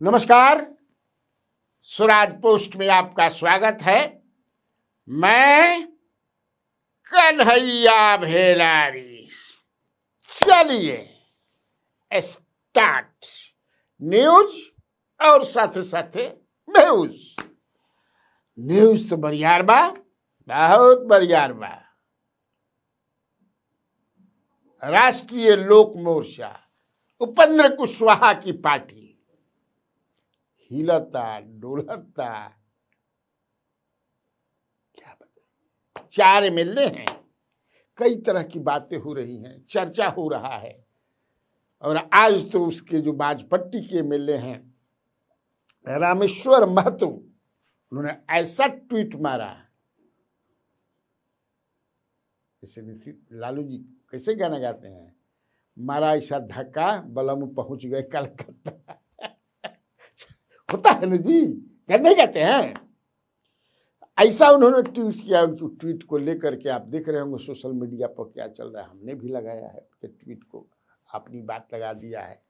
नमस्कार, स्वराज पोस्ट में आपका स्वागत है। मैं कन्हैया भेलारी। चलिए स्टार्ट न्यूज और साथ साथ न्यूज तो बरियार बा, बहुत बरियार बा। राष्ट्रीय लोक मोर्चा उपेंद्र कुशवाहा की पार्टी हिलता डोलता, क्या बताएं। 4 एमएलए हैं, कई तरह की बातें हो रही हैं, चर्चा हो रहा है। और आज तो उसके जो बाजपट्टी के एमएलए हैं रामेश्वर महतो, उन्होंने ऐसा ट्वीट मारा, जैसे लालू जी कैसे गाना गाते हैं, मारा ऐसा धक्का बलम पहुंच गए कलकत्ता। होता है ना जी, कहने जाते हैं। ऐसा उन्होंने ट्वीट किया। उनकी ट्वीट को लेकर के आप देख रहे होंगे सोशल मीडिया पर क्या चल रहा है। हमने भी लगाया है उनके ट्वीट को, अपनी बात लगा दिया है।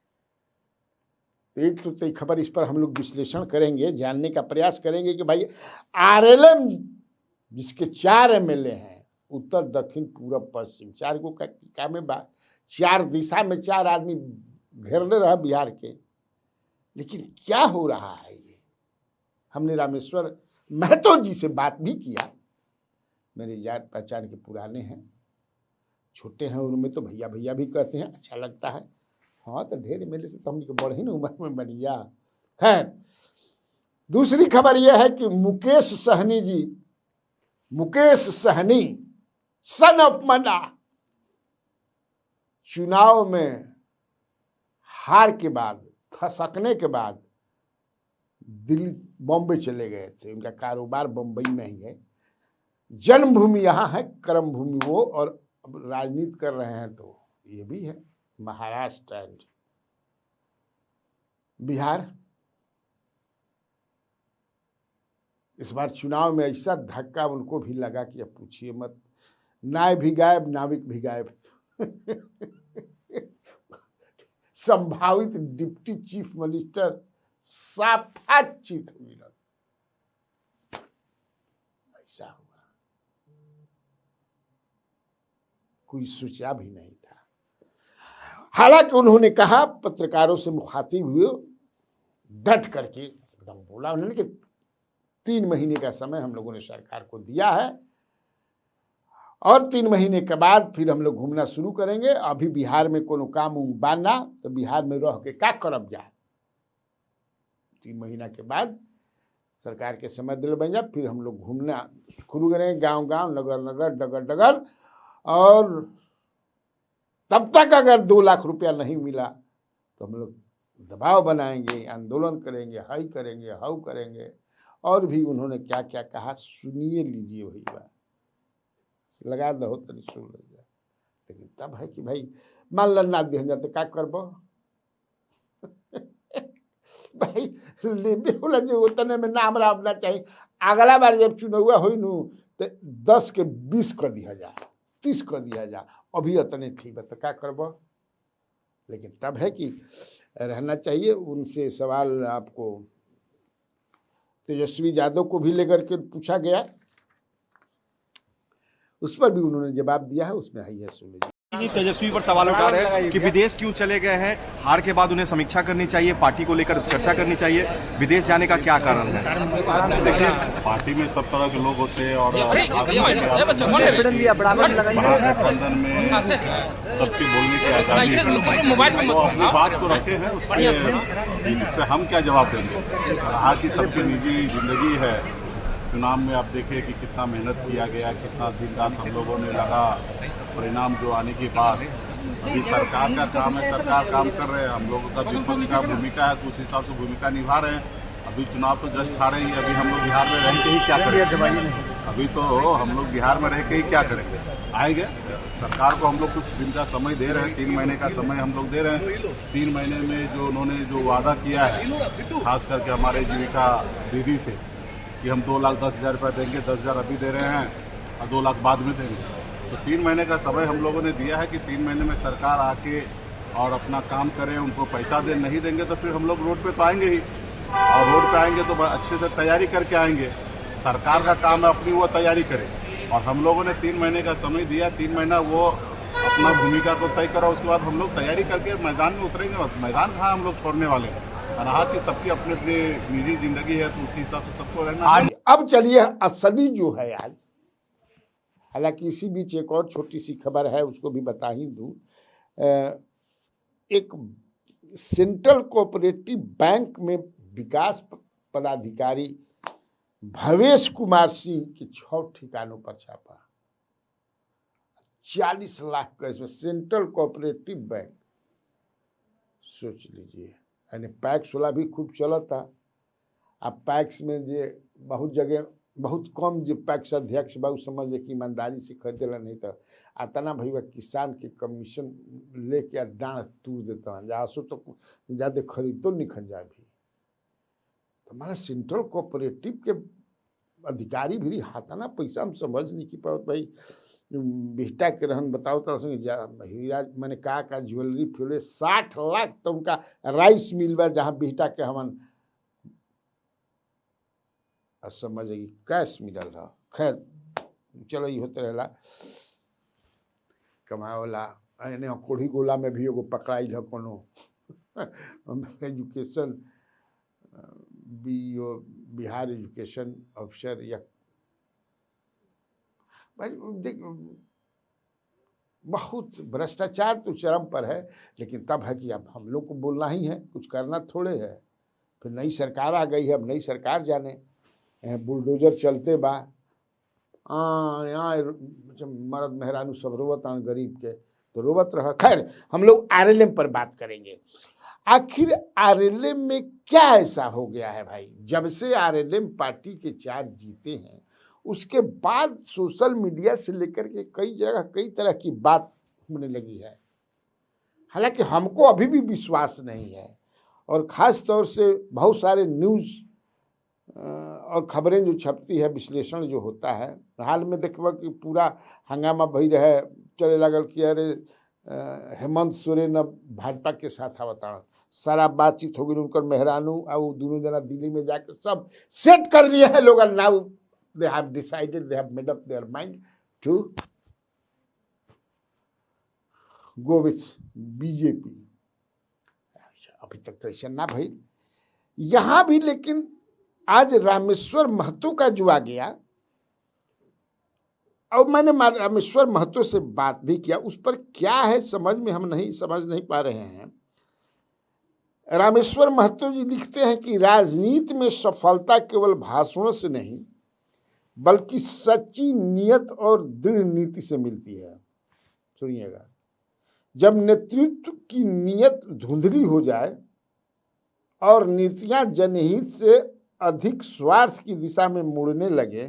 एक तो खबर, इस पर हम लोग विश्लेषण करेंगे, जानने का प्रयास करेंगे कि भाई आरएलएम जिसके 4 एमएलए हैं, उत्तर दक्षिण पूर्व पश्चिम, 4 को क्या में 4 दिशा में 4 आदमी घेरने रहा बिहार के, लेकिन क्या हो रहा है ये। हमने रामेश्वर महतो जी से बात भी किया। मेरी जान पहचान के पुराने हैं, छोटे हैं उनमें तो भैया भैया भी कहते हैं, अच्छा लगता है। हाँ तो ढेर मेले से तो हम बढ़ी ना उम्र में बढ़िया है। दूसरी खबर यह है कि मुकेश सहनी सन ऑफ मना चुनाव में हार के बाद, खसकने के बाद दिल्ली बॉम्बे चले गए थे। उनका कारोबार बम्बई में ही है, जन्मभूमि यहाँ है, कर्मभूमि वो, और अब राजनीति कर रहे हैं तो ये भी है महाराष्ट्र एंड बिहार। इस बार चुनाव में ऐसा धक्का उनको भी लगा कि अब पूछिए मत। नाय भी गायब, नाविक भी गायब। संभावित डिप्टी चीफ मिनिस्टर साफात चित हुई, ऐसा हुआ, कोई सोचा भी नहीं था। हालांकि उन्होंने कहा, पत्रकारों से मुखातिब हुए, डट करके एकदम बोला उन्होंने कि 3 महीने का समय हम लोगों ने सरकार को दिया है और 3 महीने के बाद फिर हम लोग घूमना शुरू करेंगे। अभी बिहार में कोनो काम बाना तो बिहार में रह के क्या करब जा। 3 महीना के बाद सरकार के समय दिल बन जा, फिर हम लोग घूमना शुरू करेंगे, गांव गांव, नगर नगर, डगर डगर। और तब तक अगर 2 लाख रुपया नहीं मिला तो हम लोग दबाव बनाएंगे, आंदोलन करेंगे, हाई करेंगे, हाउ करेंगे। और भी उन्होंने क्या क्या कहा, सुनिए लीजिए वही बात, लगा दो तो सुन लीजिए। लेकिन तब है कि भाई मान लो ना दिहन जाते क्या करब। भाई लेबे वाला जो उतने में नाम रहना चाहिए। अगला बार जब चुनाव हो तो 10 के 20 कर दिया जा, 30 कर दिया जा, अभी उतने ठीक है तो क्या करब। लेकिन तब है कि रहना चाहिए। उनसे सवाल आपको तेजस्वी यादव को भी लेकर के पूछा गया, उस पर भी उन्होंने जवाब दिया है, उसमें है सुनिए। तेजस्वी पर सवाल उठा रहे हैं कि विदेश क्यों चले गए हैं, हार के बाद उन्हें समीक्षा करनी चाहिए, पार्टी को लेकर चर्चा करनी चाहिए, विदेश जाने का क्या कारण है। देखिए, पार्टी में सब तरह के लोग होते हैं और गठबंधन में सबके बोलने की आजादी है। तो अपनी बात को रखे हैं, उस पर हम क्या जवाब देंगे। कहा कि सबकी निजी जिंदगी है। चुनाव में आप देखिए कि कितना मेहनत किया गया, कितना दिन रात हम लोगों ने लगा। परिणाम जो आने के बाद अभी सरकार का काम है, सरकार काम कर रहे हैं, हम लोगों का विपक्ष का भूमिका है, तो उस हिसाब से भूमिका निभा रहे हैं। अभी चुनाव तो जस्ट खा रही है, अभी हम लोग बिहार में रह के ही क्या करेंगे। अभी तो हम लोग बिहार में रह के ही क्या करेंगे। आएंगे सरकार को हम लोग कुछ दिन का समय दे रहे हैं, 3 महीने का समय हम लोग दे रहे हैं। 3 महीने में जो उन्होंने जो वादा किया है, खास करके हमारे जीविका दीदी से, कि हम 2,10,000 रुपये देंगे, 10,000 अभी दे रहे हैं और 2 लाख बाद में देंगे। तो 3 महीने का समय हम लोगों ने दिया है कि 3 महीने में सरकार आके और अपना काम करें, उनको पैसा दें। नहीं देंगे तो फिर हम लोग रोड पे तो आएंगे ही, और रोड पे आएंगे तो अच्छे से तैयारी करके आएंगे। सरकार का काम है अपनी वो तैयारी करे, और हम लोगों ने 3 महीने का समय दिया, 3 महीना वो अपना भूमिका को तय करो, उसके बाद हम लोग तैयारी करके मैदान में उतरेंगे। और मैदान कहाँ हम लोग छोड़ने वाले हैं। रहा कि सबकी अपनी अपनी निजी जिंदगी है, तो उसी हिसाब से सबको रहना है। अब चलिए असली जो है आज, हालांकि इसी बीच एक और छोटी सी खबर है, उसको भी बता ही दूं। एक सेंट्रल कोऑपरेटिव बैंक में विकास पदाधिकारी भवेश कुमार सिंह की 6 ठिकानों पर छापा। 40 लाख का इसमें सेंट्रल कोऑपरेटिव बैंक, सोच लीजिए। यानी पैक्स वाला भी खूब चला था। अब पैक्स में जे बहुत जगह बहुत कम जो पैक्स अध्यक्ष बा समझ कि ईमानदारी से खरीदेला, नहीं तो आतना भैया किसान के कमीशन लेके डांड तोड़ देता है। जहाँ सो तो ज़्यादा खरीद तो नहीं खंजा भी। तो हमारा सेंट्रल कोऑपरेटिव के अधिकारी भी हाथाना पैसा हम समझ नहीं की पाओ भाई। बिहटा के रहन बताओ तो हीरा मैंने का ज्वेलरी फ्यूले 60 लाख तो उनका राइस मिल बा, जहाँ बिहटा के हमन समझेगी कैश मिलल रहा। खैर चलो ये होते रहला कमाओला। एने कोढ़ी गोला में भी एगो पकड़ाई है कोनो एजुकेशन बीओ बिहार एजुकेशन अफसर या भाई देख बहुत भ्रष्टाचार तो चरम पर है। लेकिन तब है कि अब हम लोग को बोलना ही है, कुछ करना थोड़े है। फिर नई सरकार आ गई है, अब नई सरकार जाने बुलडोजर चलते बा। यहाँ मर्द मेहरानू सब रोवत आन, गरीब के तो रोवत रहा। खैर हम लोग आरएलएम पर बात करेंगे। आखिर आरएलएम में क्या ऐसा हो गया है भाई? जब से आरएलएम पार्टी के 4 जीते हैं उसके बाद सोशल मीडिया से लेकर के कई जगह कई तरह की बात होने लगी है। हालांकि हमको अभी भी विश्वास नहीं है, और ख़ास तौर से बहुत सारे न्यूज़ और खबरें जो छपती है, विश्लेषण जो होता है, हाल में देखबा कि पूरा हंगामा भई रहे, चले लगल कि अरे हेमंत सोरेन अब भाजपा के साथ आवता। सारा बातचीत हो गई, उनकर मेहरानू और दोनों जना दिल्ली में जाकर सब सेट कर लिए हैं लोग। Now they have decided, they have made up their mind to go with BJP. अभी तक तो ऐसा ना भाई यहाँ भी। लेकिन आज रामेश्वर महतो का जो आ गया, और मैंने रामेश्वर महतो से बात भी किया, उस पर क्या है समझ नहीं पा रहे हैं। रामेश्वर महतो जी लिखते हैं कि राजनीति में सफलता केवल भाषणों से नहीं बल्कि सच्ची नियत और दृढ़ नीति से मिलती है। सुनिएगा, जब नेतृत्व की नियत धुंधली हो जाए और नीतियां जनहित से अधिक स्वार्थ की दिशा में मुड़ने लगे,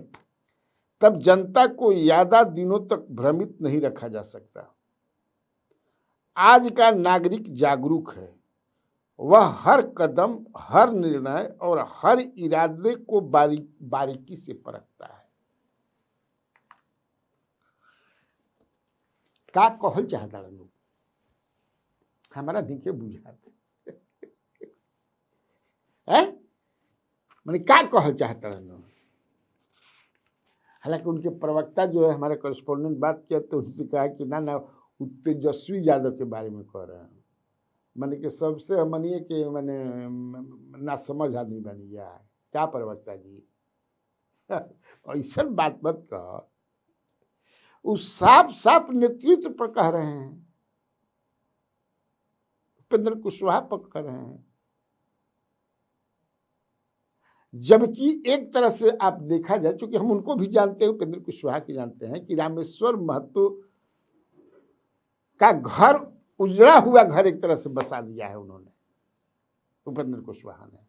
तब जनता को ज्यादा दिनों तक भ्रमित नहीं रखा जा सकता। आज का नागरिक जागरूक है, वह हर कदम, हर निर्णय और हर इरादे को बारीकी से परखता है। का कहल चाहता लोग हमारा नीचे बुझाते है, मैंने क्या कहल चाहता लोग। हालांकि उनके प्रवक्ता जो है हमारे कॉरेस्पोंडेंट बात किया तो उनसे कहा कि ना तेजस्वी यादव के बारे में कह रहे हैं। मैंने कि सबसे मनिए कि मैंने ना समझ आदमी बन गया है क्या प्रवक्ता जी ऐसा बात मत कह। उस साफ नेतृत्व पर कह रहे हैं, उपेंद्र कुशवाहा पर कह रहे हैं। जबकि एक तरह से आप देखा जाए, चूंकि हम उनको भी जानते हैं, उपेंद्र कुशवाहा की जानते हैं कि रामेश्वर महतो का घर उजड़ा हुआ घर एक तरह से बसा दिया है उन्होंने, उपेंद्र कुशवाहा ने।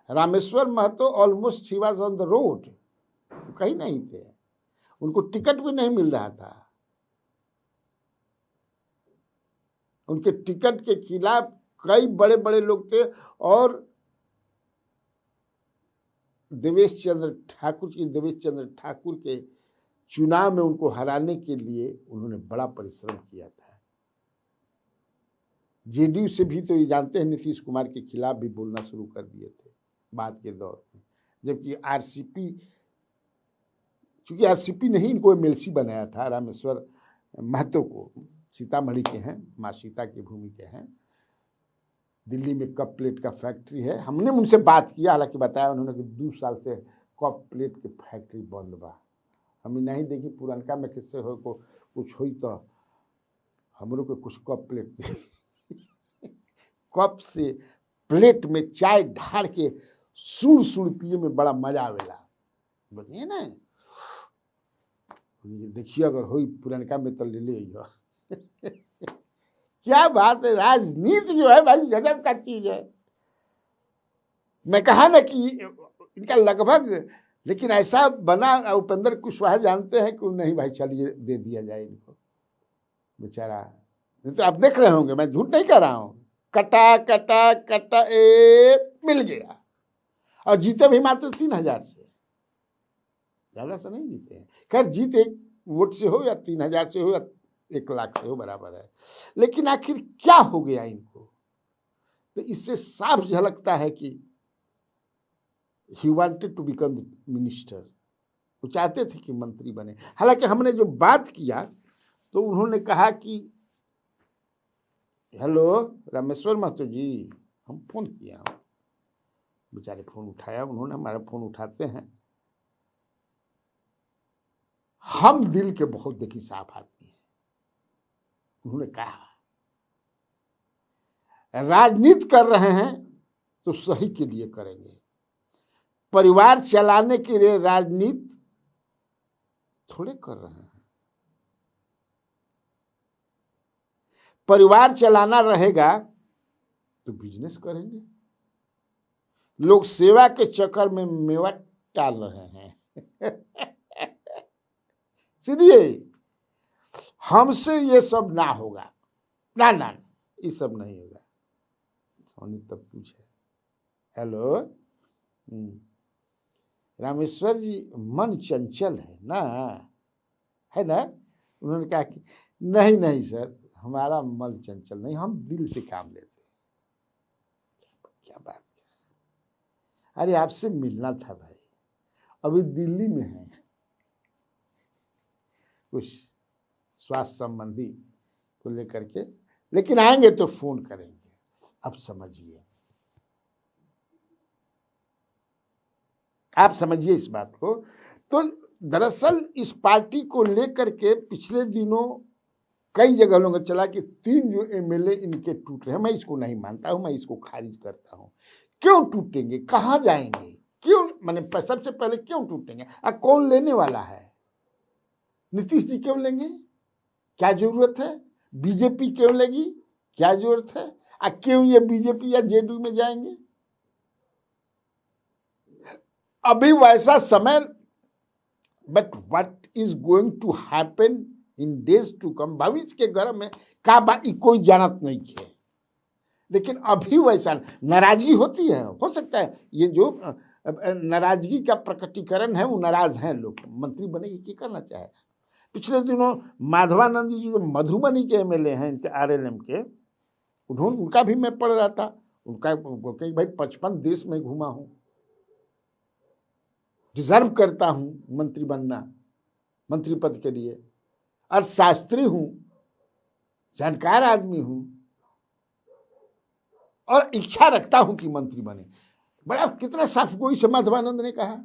रामेश्वर महतो ऑलमोस्ट ही वाज ऑन द रोड, कहीं नहीं थे, उनको टिकट भी नहीं मिल रहा था। उनके टिकट के खिलाफ कई बड़े बड़े लोग थे, और देवेश चंद्र ठाकुर के चुनाव में उनको हराने के लिए उन्होंने बड़ा परिश्रम किया था। जेडीयू से भी तो ये जानते हैं नीतीश कुमार के खिलाफ भी बोलना शुरू कर दिए थे बाद के दौर में, जबकि आरसीपी, चूंकि आरसीपी ने ही इनको एमएलसी बनाया था, रामेश्वर महतो को, सीतामढ़ी के हैं, माँ सीता की भूमि के हैं, दिल्ली में कप प्लेट का फैक्ट्री है। हमने उनसे बात किया, हालांकि बताया उन्होंने कि 2 साल से कप प्लेट की फैक्ट्री बंद बा, हमें नहीं देखी पुरनका में किससे हो को कुछ हुई तो हमरों के कुछ कप प्लेट कप से प्लेट में चाय ढार के सुर सुर पिए में बड़ा मजा आवेला, बोलिए ना, देखिए अगर हुई पुरनका में तो ले ले क्या बात है, राजनीति जो है भाई गजब का चीज है। मैं कहा ना कि इनका लगभग, लेकिन ऐसा बना, उपेंद्र कुशवाहा जानते हैं कि नहीं भाई चलिए दे दिया जाए इनको, बेचारा, तो आप देख रहे होंगे, मैं झूठ नहीं कह रहा हूँ, कटा कटा कटा मिल गया, और जीते भी मात्र 3000 से, ज्यादा से नहीं जीते हैं। खैर जीत 1 वोट से हो या 3000 से हो या 1 लाख से हो, बराबर है, लेकिन आखिर क्या हो गया इनको? तो इससे साफ झलकता है कि he wanted to become minister, वो चाहते थे कि मंत्री बने। हालांकि हमने जो बात किया तो उन्होंने कहा कि हेलो रामेश्वर महतो जी, हम फोन किया, बेचारे फोन उठाया उन्होंने, हमारा फोन उठाते हैं, हम दिल के बहुत देखी साफ आदमी हैं। उन्होंने कहा राजनीति कर रहे हैं तो सही के लिए करेंगे, परिवार चलाने के लिए राजनीति थोड़े कर रहे हैं, परिवार चलाना रहेगा तो बिजनेस करेंगे, लोग सेवा के चक्कर में मेवा टाल रहे हैं सुनिए, हमसे ये सब ना होगा, ना ना ये सब नहीं होगा। सोनी तब पूछे हेलो रामेश्वर जी, मन चंचल है ना, है ना? उन्होंने कहा कि नहीं नहीं सर, हमारा मन चंचल नहीं, हम दिल से काम लेते हैं। क्या बात है, अरे आपसे मिलना था भाई, अभी दिल्ली में है, कुछ स्वास्थ्य संबंधी को लेकर के, लेकिन आएंगे तो फोन करेंगे। अब समझिए, आप समझिए इस बात को। तो दरअसल इस पार्टी को लेकर के पिछले दिनों कई जगह लोगों चला कि 3 जो एमएलए इनके टूट रहे हैं। मैं इसको नहीं मानता हूं, मैं इसको खारिज करता हूं। क्यों टूटेंगे, कहाँ जाएंगे, क्यों, मैंने सबसे पहले क्यों टूटेंगे, कौन लेने वाला है? नीतीश जी क्यों लेंगे, क्या जरूरत है? बीजेपी क्यों लेगी, क्या जरूरत है? क्यों ये बीजेपी या जेडीयू में जाएंगे? अभी वैसा समय, but what is going to happen in days to come, भविष्य के घर में का बात कोई जानत नहीं है। लेकिन अभी वैसा नाराजगी होती है, हो सकता है ये जो नाराजगी का प्रकटीकरण है, वो नाराज हैं लोग, मंत्री बनेगी क्या करना चाहेगा। पिछले दिनों माधवानंद जी जो मधुबनी के एमएलए हैं, इनके आरएलएम के, उनका भी मैं पढ़ रहा था, उनका कहीं भाई 55 देश में घूमा हूं, डिजर्व करता हूं मंत्री बनना, मंत्री पद के लिए, अर्थशास्त्री हूं, जानकार आदमी हूं, और इच्छा रखता हूं कि मंत्री बने। बड़ा कितना साफ गोई से माधवानंद ने कहा।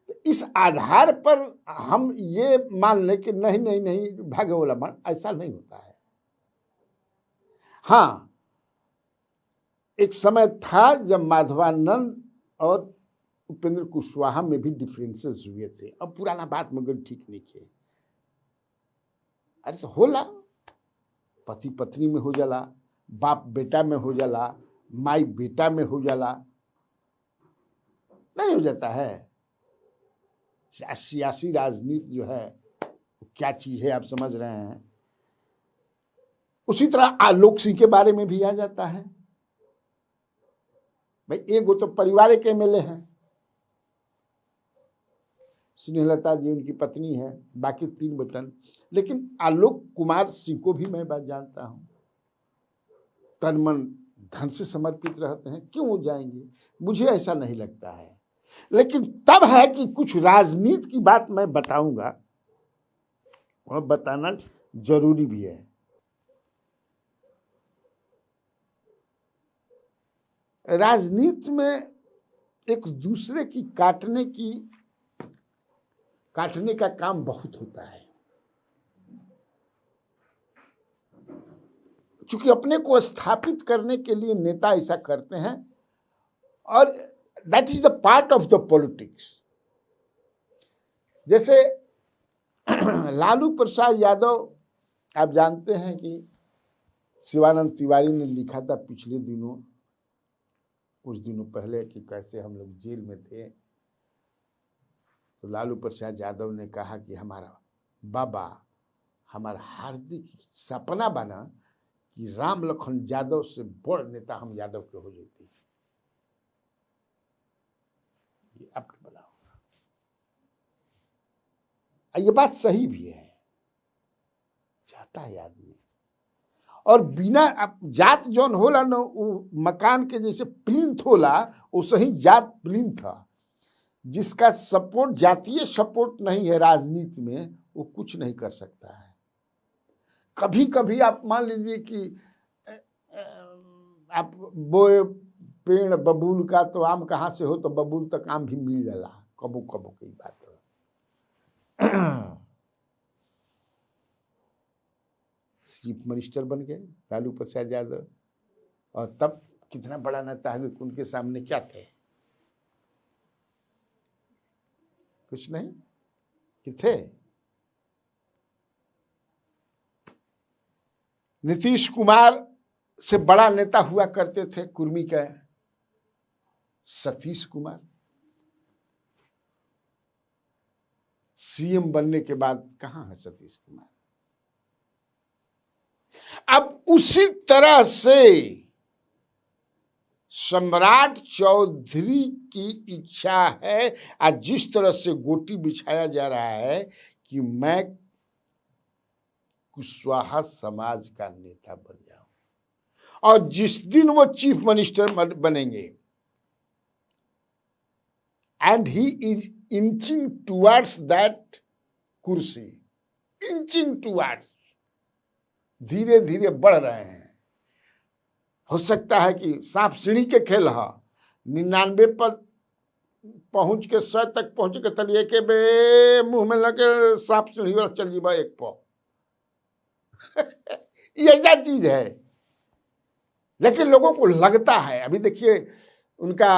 तो इस आधार पर हम ये मान लें कि नहीं नहीं नहीं भाग्य वाला मान, ऐसा नहीं होता है। हाँ, एक समय था जब माधवानंद और उपेंद्र कुशवाहा में भी डिफरेंसेस हुए थे। अब पुराना बात मगर ठीक नहीं किए, अरे तो होला, पति पत्नी में हो जाला, बाप बेटा में हो जाला, माई बेटा में हो जाला, नहीं हो जाता है। सियासी राजनीति जो है क्या चीज है आप समझ रहे हैं। उसी तरह आलोक सिंह के बारे में भी आ जाता है। भाई एक वो तो परिवार के एमएलए हैं, स्नेहलता जी उनकी पत्नी है, बाकी 3 बटन। लेकिन आलोक कुमार सिंह को भी मैं बात जानता हूं, तन मन धन से समर्पित रहते हैं, क्यों हो जाएंगे? मुझे ऐसा नहीं लगता है। लेकिन तब है कि कुछ राजनीति की बात मैं बताऊंगा और बताना जरूरी भी है। राजनीति में एक दूसरे की काटने का काम बहुत होता है, क्योंकि अपने को स्थापित करने के लिए नेता ऐसा करते हैं, और that is the part of the politics. जैसे लालू प्रसाद यादव, आप जानते हैं कि शिवानंद तिवारी ने लिखा था पिछले दिनों, कुछ दिनों पहले, कि कैसे हम लोग जेल में थे, तो लालू प्रसाद यादव ने कहा कि हमारा बाबा, हमारा हार्दिक सपना बना कि राम लखन यादव से बड़ नेता हम यादव के हो जाते। ये आपने बना होगा, ये बात सही भी है, चाहता है आदमी। और बिना जात जौन होला न, वो मकान के जैसे प्लिंथ होला, वो सही जात प्लिंथ था। जिसका सपोर्ट, जातीय सपोर्ट नहीं है राजनीति में, वो कुछ नहीं कर सकता है। कभी कभी आप मान लीजिए कि आप बोए पेड़ बबूल का, तो आम कहाँ से हो, तो बबूल तक आम भी मिल जाला, कबो कबो की बात है। चीफ मिनिस्टर बन गए लालू प्रसाद यादव, और तब कितना बड़ा नेता है, उनके सामने क्या थे? कुछ नहीं कि थे। नीतीश कुमार से बड़ा नेता हुआ करते थे कुर्मी का सतीश कुमार। सीएम बनने के बाद कहां है सतीश कुमार? अब उसी तरह से सम्राट चौधरी की इच्छा है, आज जिस तरह से गोटी बिछाया जा रहा है कि मैं कुशवाहा समाज का नेता बन जाऊं, और जिस दिन वो चीफ मिनिस्टर बनेंगे, and he is inching towards that कुर्सी, इंचिंग टुवर्ड्स, धीरे धीरे बढ़ रहे हैं। हो सकता है कि सांप सीढ़ी के खेल है, 99 पर पहुंच के 100 तक पहुंच के तलिए के बे मुंह में लगे सांप सीढ़ी वाला चल जीवा एक पौ। ये ऐसा चीज है, लेकिन लोगों को लगता है। अभी देखिए उनका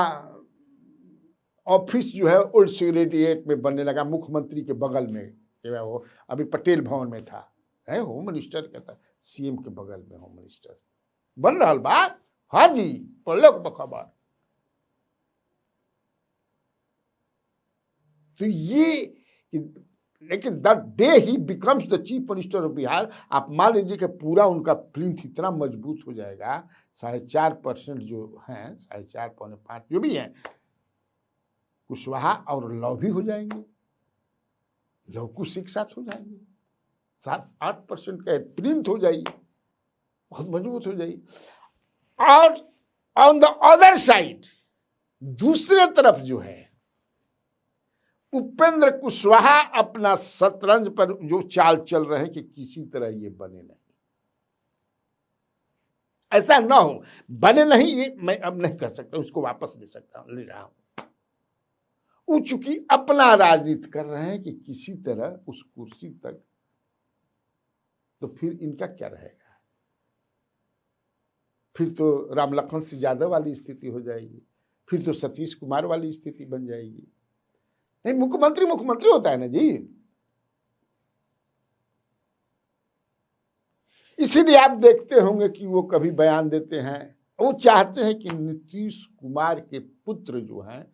ऑफिस जो है ओल्ड सेक्रेटेरिएट में बनने लगा, मुख्यमंत्री के बगल में। वो अभी पटेल भवन में था, है होम मिनिस्टर कहता, सीएम के बगल में होम मिनिस्टर बन रहा बात। हाँ जी, पढ़ लो खबर। तो ये, लेकिन the day he becomes the chief minister of Bihar, आप मान लीजिए कि पूरा उनका प्लिंथ इतना मजबूत हो जाएगा, 4.5% जो हैं, 4.5 पौने 5 जो भी हैं, कुशवाहा और लव भी हो जाएंगे, लव कुश एक साथ हो जाएंगे, 7-8% का प्लिंथ हो जाएगी, बहुत मजबूत हो जाएगी। और ऑन द अदर साइड, दूसरे तरफ जो है, उपेंद्र कुशवाहा अपना शतरंज पर जो चाल चल रहे हैं कि किसी तरह ये बने नहीं, ऐसा ना हो, बने नहीं, ये मैं अब नहीं कह सकता, उसको वापस ले सकता, ले रहा हूं। वो चूंकि अपना राजनीति कर रहे हैं कि किसी तरह उस कुर्सी तक, तो फिर इनका क्या रहेगा? फिर तो राम लखन से यादव वाली स्थिति हो जाएगी, फिर तो सतीश कुमार वाली स्थिति बन जाएगी। नहीं, मुख्यमंत्री होता है ना जी। इसीलिए आप देखते होंगे कि वो कभी बयान देते हैं, वो चाहते हैं कि नीतीश कुमार के पुत्र जो हैं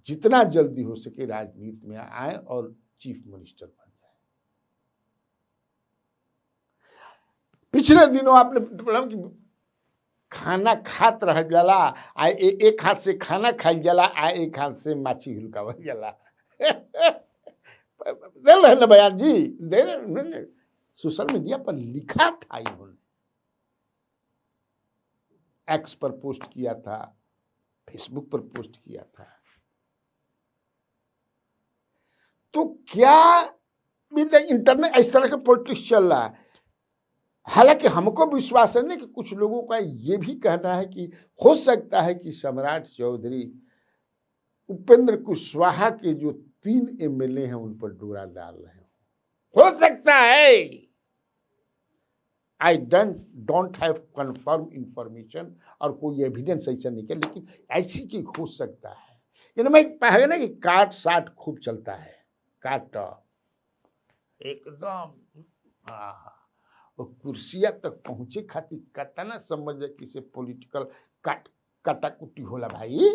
जितना जल्दी हो सके राजनीति में आए और चीफ मिनिस्टर बन जाए। पिछले दिनों आपने पढ़ा कि खाना खात रह जाला, आ एक हाथ से खाना खाई जाला, आ एक हाथ से माछी हुलकावल जाला। दे रहे ना बयान जी, दे रहे, सोशल मीडिया पर लिखा था इन्होंने। एक्स पर पोस्ट किया था, फेसबुक पर पोस्ट किया था। तो क्या इंटरनेट इस तरह का पॉलिटिक्स चल रहा है? हालांकि हमको विश्वास है ना कि कुछ लोगों का ये भी कहना है कि हो सकता है कि सम्राट चौधरी उपेंद्र कुशवाहा के जो 3 एमएलए हैं उन पर डोरा डाल रहे हैं। हो सकता है, I don't have confirm information और कोई एविडेंस ऐसा नहीं है, लेकिन ऐसी की हो सकता है। यानी मैं कहा ना कि काट साट खूब चलता है, काट एकदम वो कुर्सिया तक पहुंचे खातिर कतना समझ किसे पॉलिटिकल काटाकुटी होला भाई।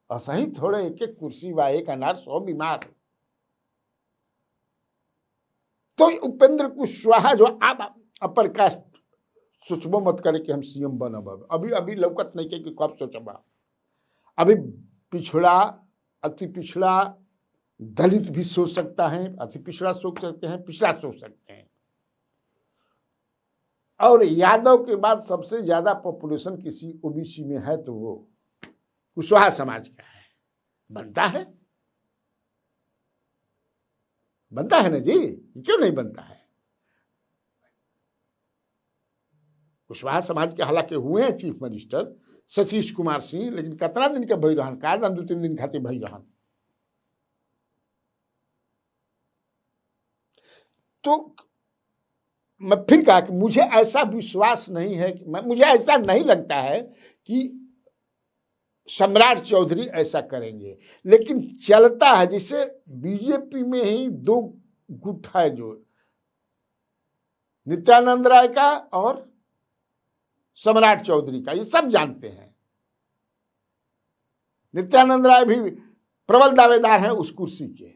असही थोड़े एक एक कुर्सी बा, एक अनार 100 बीमार। तो उपेंद्र कुशवाहा जो आप अपर कास्ट सोचबो मत करे कि हम सीएम बनब, अभी लौकत नहीं के कि कब सोचबा। अभी पिछड़ा, अति पिछड़ा दलित भी सोच सकता है, अति पिछड़ा सोच सकते हैं, पिछड़ा सोच सकते हैं। और यादव के बाद सबसे ज्यादा पॉपुलेशन किसी ओबीसी में है तो वो कुशवाहा समाज का है। बनता है ना जी, क्यों नहीं बनता है? कुशवाहा समाज के हालांकि हुए हैं चीफ मिनिस्टर सतीश कुमार सिंह, लेकिन कितना दिन का भई रहन, का 2-3 दिन खातिर भई रहन। तो मैं फिर कहा कि मुझे ऐसा विश्वास नहीं है कि मुझे ऐसा नहीं लगता है कि सम्राट चौधरी ऐसा करेंगे, लेकिन चलता है। जिससे बीजेपी में ही 2 गुट है, जो नित्यानंद राय का और सम्राट चौधरी का, ये सब जानते हैं। नित्यानंद राय भी प्रबल दावेदार हैं उस कुर्सी के,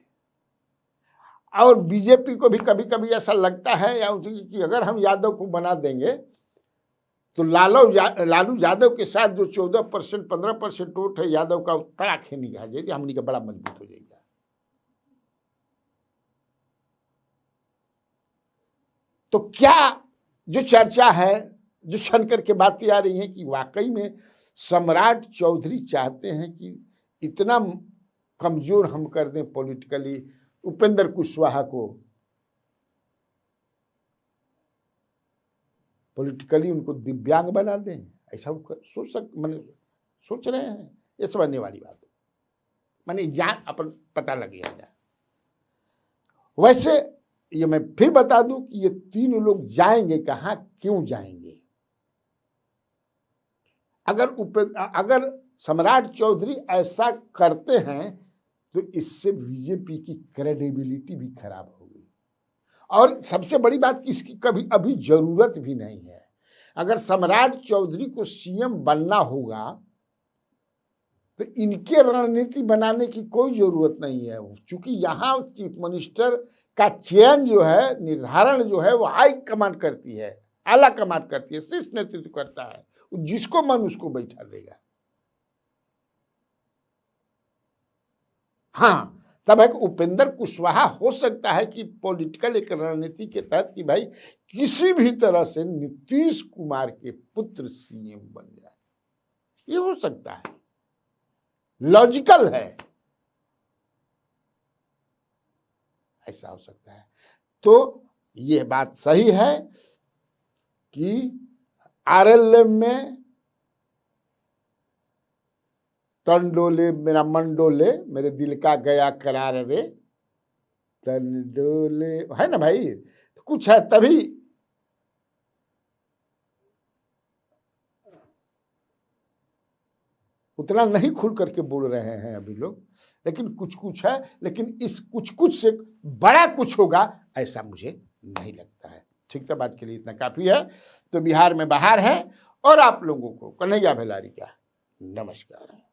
और बीजेपी को भी कभी कभी ऐसा लगता है या कि अगर हम यादव को बना देंगे तो लालू यादव के साथ जो 14% 15% वोट है यादव का, तड़ाखे निगाह जाएगी, हमनी का बड़ा मजबूत हो जाएगा। तो क्या जो चर्चा है, जो छन करके बातें आ रही हैं कि वाकई में सम्राट चौधरी चाहते हैं कि इतना कमजोर हम कर दें पॉलिटिकली उपेंद्र कुशवाहा को, पॉलिटिकली उनको दिव्यांग बना दें, ऐसा सोच रहे हैं। ये समझने वाली बात है, माने जान अपन पता लग गया। वैसे ये मैं फिर बता दूं कि ये 3 लोग जाएंगे कहां, क्यों जाएंगे? अगर सम्राट चौधरी ऐसा करते हैं तो इससे बीजेपी की क्रेडिबिलिटी भी खराब होगी, और सबसे बड़ी बात कि इसकी कभी अभी जरूरत भी नहीं है। अगर सम्राट चौधरी को सीएम बनना होगा तो इनके रणनीति बनाने की कोई जरूरत नहीं है, क्योंकि यहाँ चीफ मिनिस्टर का चयन जो है, निर्धारण जो है, वो हाई कमांड करती है, आला कमांड करती है, शीर्ष नेतृत्व करता है। जिसको मन उसको बैठा देगा। हाँ, तब है कि उपेंद्र कुशवाहा हो सकता है कि पॉलिटिकल एक रणनीति के तहत कि भाई किसी भी तरह से नीतीश कुमार के पुत्र सीएम बन जाए, ये हो सकता है, लॉजिकल है, ऐसा हो सकता है। तो ये बात सही है कि आरएलएम में तंडोले मेरा मंडोले, मेरे दिल का गया करार रे तंडोले, है ना भाई? कुछ है तभी उतना नहीं खुल करके बोल रहे हैं अभी लोग, लेकिन कुछ है। लेकिन इस कुछ से बड़ा कुछ होगा ऐसा मुझे नहीं लगता है। ठीक, तब आज के लिए इतना काफी है। तो बिहार में बाहर है, और आप लोगों को कन्हैया भेलारी का नमस्कार।